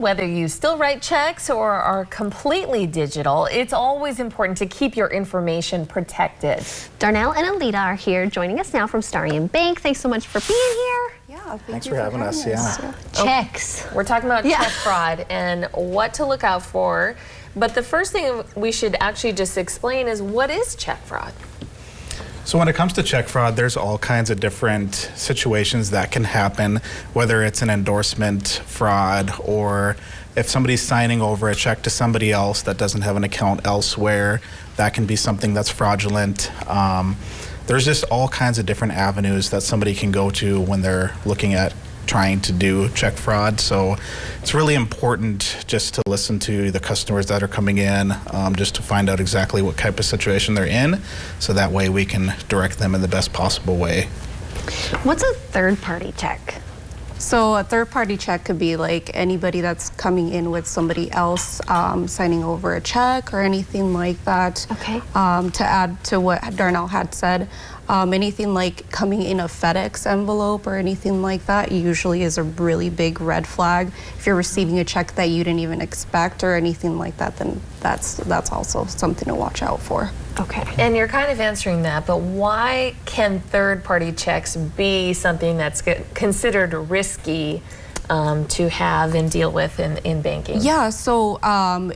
Whether you still write checks or are completely digital, it's always important to keep your information protected. Darnell and Alita are here joining us now from Starion Bank. Thanks so much for being here. Yeah, thanks for having us. Yeah. Checks. We're talking about check fraud and what to look out for. But the first thing we should actually just explain is, what is check fraud? So when it comes to check fraud, there's all kinds of different situations that can happen, whether it's an endorsement fraud or if somebody's signing over a check to somebody else that doesn't have an account elsewhere, that can be something that's fraudulent. There's just all kinds of different avenues that somebody can go to when they're looking at trying to do check fraud. So it's really important just to listen to the customers that are coming in, just to find out exactly what type of situation they're in, so that way we can direct them in the best possible way. What's a third-party check? So a third-party check could be like anybody that's coming in with somebody else signing over a check or anything like that. Okay. To add to what Darnell had said, anything like coming in a FedEx envelope or anything like that usually is a really big red flag. If you're receiving a check that you didn't even expect or anything like that, then that's also something to watch out for. Okay. And you're kind of answering that, but why can third-party checks be something that's considered risky to have and deal with in banking? Yeah, so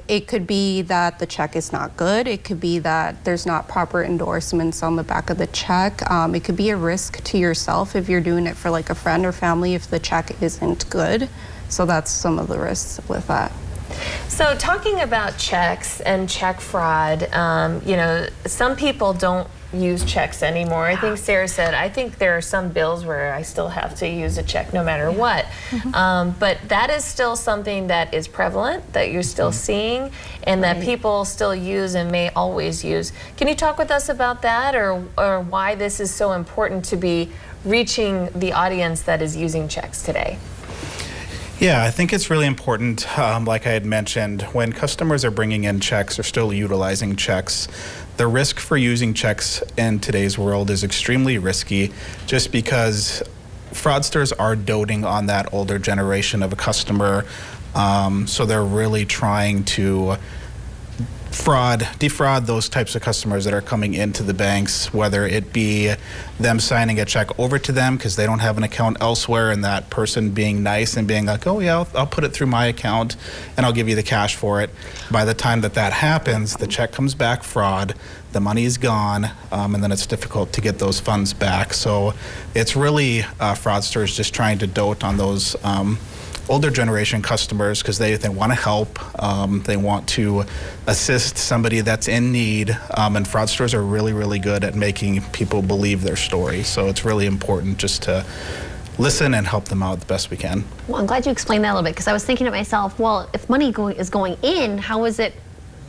it could be that the check is not good. It could be that there's not proper endorsements on the back of the check. It could be a risk to yourself if you're doing it for like a friend or family if the check isn't good. So that's some of the risks with that. So talking about checks and check fraud, you know, some people don't use checks anymore. I think Sarah said, I think there are some bills where I still have to use a check no matter what. But that is still something that is prevalent, that you're still seeing, and that people still use and may always use. Can you talk with us about that, or why this is so important to be reaching the audience that is using checks today? Yeah, I think it's really important, like I had mentioned, when customers are bringing in checks or still utilizing checks, the risk for using checks in today's world is extremely risky, just because fraudsters are doting on that older generation of a customer, so they're really trying to defraud those types of customers that are coming into the banks, whether it be them signing a check over to them because they don't have an account elsewhere, and that person being nice and being like, oh yeah, I'll put it through my account and I'll give you the cash for it. By the time that happens, the check comes back fraud, the money is gone, and then it's difficult to get those funds back. So it's really fraudsters just trying to dote on those older generation customers because they want to help, they want to assist somebody that's in need, and fraudsters are really, really good at making people believe their story. So it's really important just to listen and help them out the best we can. Well, I'm glad you explained that a little bit, because I was thinking to myself, well, if money is going in, how is it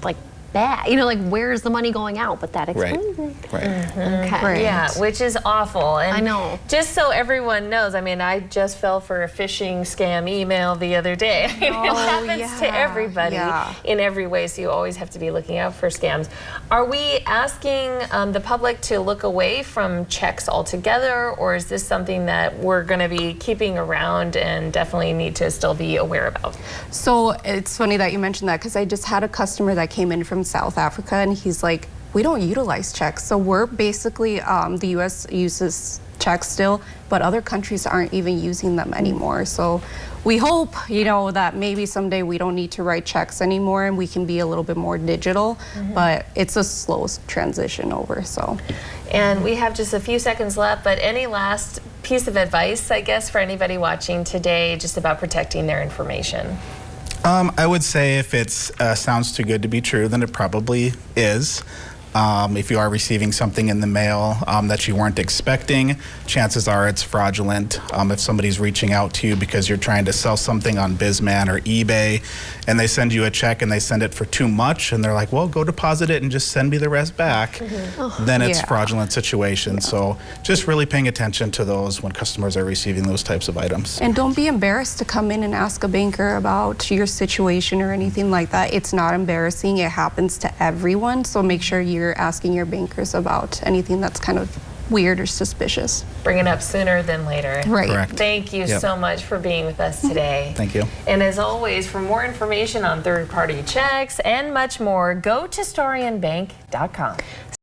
like bad? You know, like, where's the money going out? But that explains it. Right. Okay. Yeah, which is awful. And I know. Just so everyone knows, I mean, I just fell for a phishing scam email the other day. It happens to everybody in every way, so you always have to be looking out for scams. Are we asking the public to look away from checks altogether, or is this something that we're going to be keeping around and definitely need to still be aware about? So it's funny that you mentioned that, because I just had a customer that came in from South Africa, and he's like, we don't utilize checks. So we're basically, the US uses checks still, but other countries aren't even using them anymore. So we hope, you know, that maybe someday we don't need to write checks anymore and we can be a little bit more digital, but it's a slow transition over, so. And we have just a few seconds left, but any last piece of advice, I guess, for anybody watching today just about protecting their information? I would say if it sounds too good to be true, then it probably is. If you are receiving something in the mail that you weren't expecting, chances are it's fraudulent. If somebody's reaching out to you because you're trying to sell something on Bizman or eBay, and they send you a check and they send it for too much, and they're like, well, go deposit it and just send me the rest back, then it's fraudulent situation. So just really paying attention to those when customers are receiving those types of items. And don't be embarrassed to come in and ask a banker about your situation or anything like that. It's not embarrassing. It happens to everyone. So make sure you're asking your bankers about anything that's kind of weird or suspicious. Bring it up sooner than later. Right. Correct. Thank you Yep. so much for being with us today. Thank you. And as always, for more information on third-party checks and much more, go to StorianBank.com.